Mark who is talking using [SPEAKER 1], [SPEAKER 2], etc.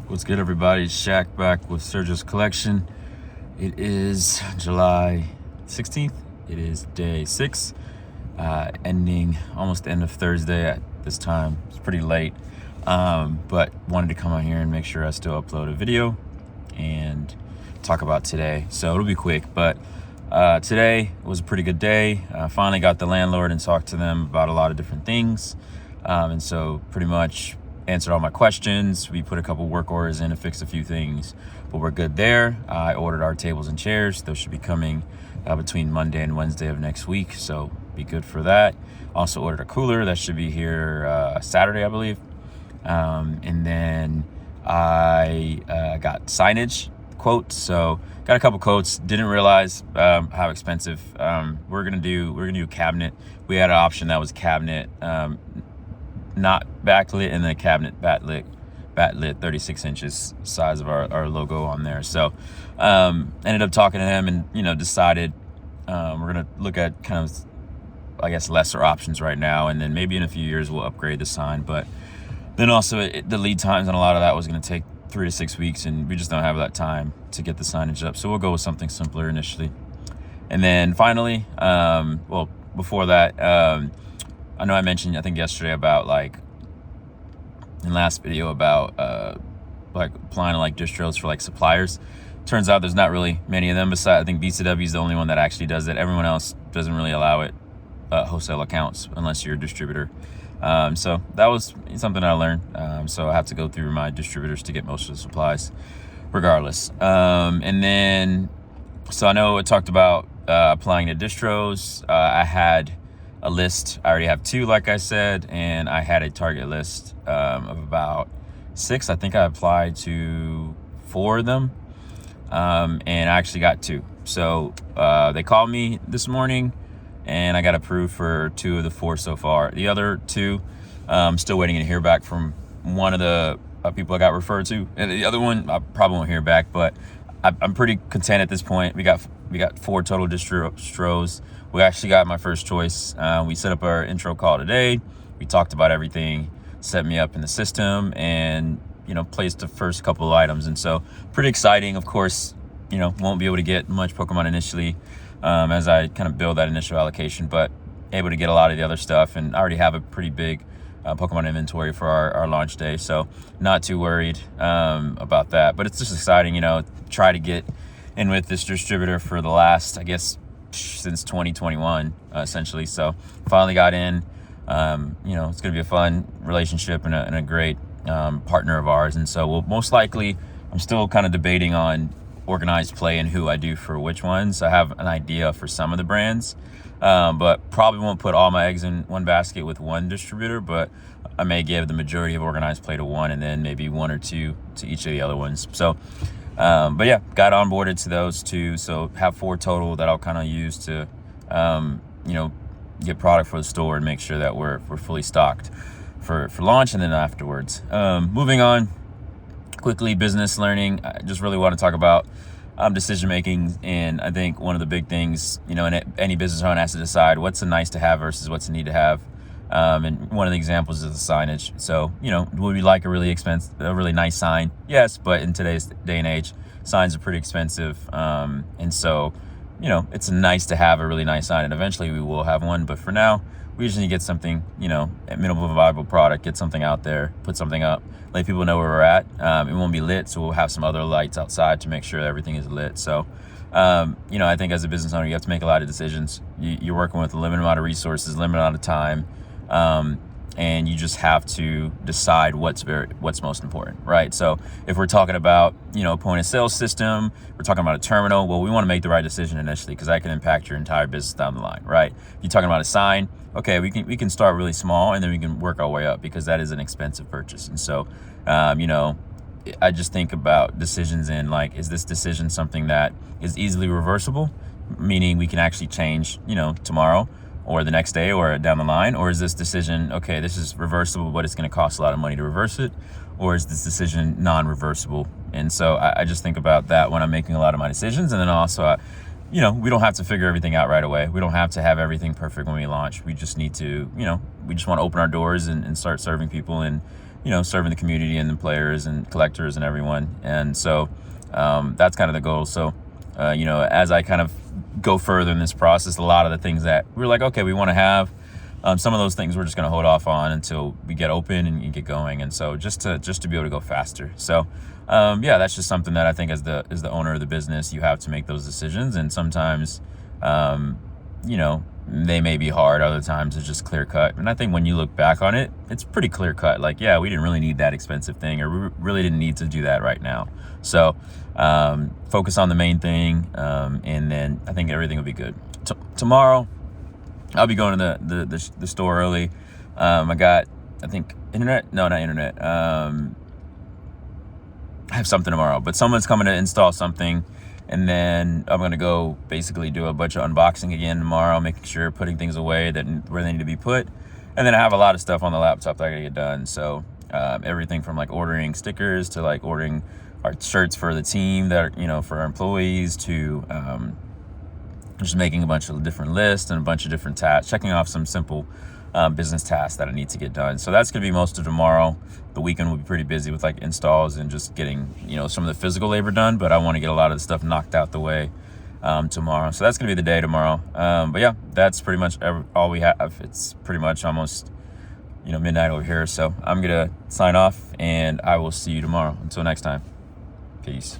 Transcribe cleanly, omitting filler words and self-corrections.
[SPEAKER 1] What's good, everybody? Shaq back with Sergio's Collection. It is July 16th. It is day 6, ending almost the end of Thursday at this time. It's pretty late, but wanted to come on here and make sure I still upload a video and talk about today. So it'll be quick, but today was a pretty good day. Finally got the landlord and talked to them about a lot of different things, and so pretty much answered all my questions. We put a couple work orders in to fix a few things, but we're good there. I ordered our tables and chairs. Those should be coming between Monday and Wednesday of next week, so be good for that. Also ordered a cooler that should be here Saturday, I believe. And then I got signage quotes. So got a couple quotes. Didn't realize how expensive. We're gonna do a cabinet. We had an option that was cabinet, not backlit, and then a cabinet backlit 36 inches size of our logo on there. So ended up talking to him and decided we're gonna look at kind of, I guess, lesser options right now, and then maybe in a few years we'll upgrade the sign. But then also the lead times on a lot of that was going to take 3 to 6 weeks, and we just don't have that time to get the signage up, so we'll go with something simpler initially. And then finally, before that, I know I mentioned, I think yesterday, about in last video about applying to distros for suppliers. Turns out there's not really many of them. Besides, I think BCW is the only one that actually does it. Everyone else doesn't really allow it, wholesale accounts, unless you're a distributor. So that was something I learned. So I have to go through my distributors to get most of the supplies regardless. And then, so I know I talked about applying to distros. I had a list. I already have 2, like I said, and I had a target list of about 6. I think I applied to 4 of them, and I actually got 2. So they called me this morning, and I got approved for 2 of the 4 so far. The other 2, I'm still waiting to hear back from one of the people I got referred to, and the other one I probably won't hear back. But I'm pretty content at this point. We got 4 total distros. We actually got my first choice. We set up our intro call today. We talked about everything, set me up in the system, and placed the first couple of items. And so pretty exciting. Of course, won't be able to get much Pokemon initially, as I kind of build that initial allocation, but able to get a lot of the other stuff, and I already have a pretty big Pokemon inventory for our launch day, so not too worried about that. But it's just exciting, try to get in with this distributor for the last, I guess, since 2021, essentially. So finally got in. It's gonna be a fun relationship and a great partner of ours, and so we'll most likely, I'm still kind of debating on organized play and who I do for which ones. I have an idea for some of the brands, but probably won't put all my eggs in one basket with one distributor, but I may give the majority of organized play to one, and then maybe 1 or 2 to each of the other ones. So but yeah, got onboarded to those 2, so have 4 total that I'll kind of use to get product for the store and make sure that we're fully stocked for launch, and then afterwards. Moving on quickly, business learning. I just really want to talk about decision making, and I think one of the big things, any business owner has to decide what's a nice to have versus what's a need to have. And one of the examples is the signage. So, would we like a really nice sign? Yes, but in today's day and age, signs are pretty expensive. And so, it's nice to have a really nice sign, and eventually we will have one. But for now, we just need to get something, at minimum viable product, get something out there, put something up, let people know where we're at. It won't be lit, so we'll have some other lights outside to make sure that everything is lit. So, I think as a business owner, you have to make a lot of decisions. You're working with a limited amount of resources, limited amount of time. And you just have to decide what's most important, right? So if we're talking about, point of sale system, we're talking about a terminal, well, we want to make the right decision initially, because that can impact your entire business down the line, right? If you're talking about a sign, okay, we can start really small, and then we can work our way up, because that is an expensive purchase. And so, I just think about decisions in is this decision something that is easily reversible, meaning we can actually change, tomorrow, or the next day, or down the line? Or is this decision, okay, this is reversible, but it's going to cost a lot of money to reverse it? Or is this decision non-reversible? And so I just think about that when I'm making a lot of my decisions. And then also, we don't have to figure everything out right away. We don't have to have everything perfect when we launch. We just need to, we just want to open our doors and start serving people, and, serving the community and the players and collectors and everyone. And so that's kind of the goal. So, as I kind of go further in this process, a lot of the things that we're like, okay, we want to have, some of those things we're just going to hold off on until we get open and get going. And so just to be able to go faster. So, that's just something that I think as the owner of the business, you have to make those decisions. And sometimes, they may be hard. Other times it's just clear cut. And I think when you look back on it, it's pretty clear cut. Like, yeah, we didn't really need that expensive thing, or we really didn't need to do that right now. So focus on the main thing, and then I think everything will be good. Tomorrow, I'll be going to the store early. I got, I think, internet. No, not internet. I have something tomorrow, but someone's coming to install something. And then I'm going to go basically do a bunch of unboxing again tomorrow, making sure putting things away where they need to be put. And then I have a lot of stuff on the laptop that I got to get done. So everything from like ordering stickers to like ordering our shirts for the team that are, for our employees, to just making a bunch of different lists and a bunch of different tasks, checking off some simple business tasks that I need to get done. So that's going to be most of tomorrow. The weekend will be pretty busy with like installs and just getting, some of the physical labor done, but I want to get a lot of the stuff knocked out the way tomorrow. So that's going to be the day tomorrow. But yeah, that's pretty much all we have. It's pretty much almost, midnight over here. So I'm going to sign off, and I will see you tomorrow. Until next time. Peace.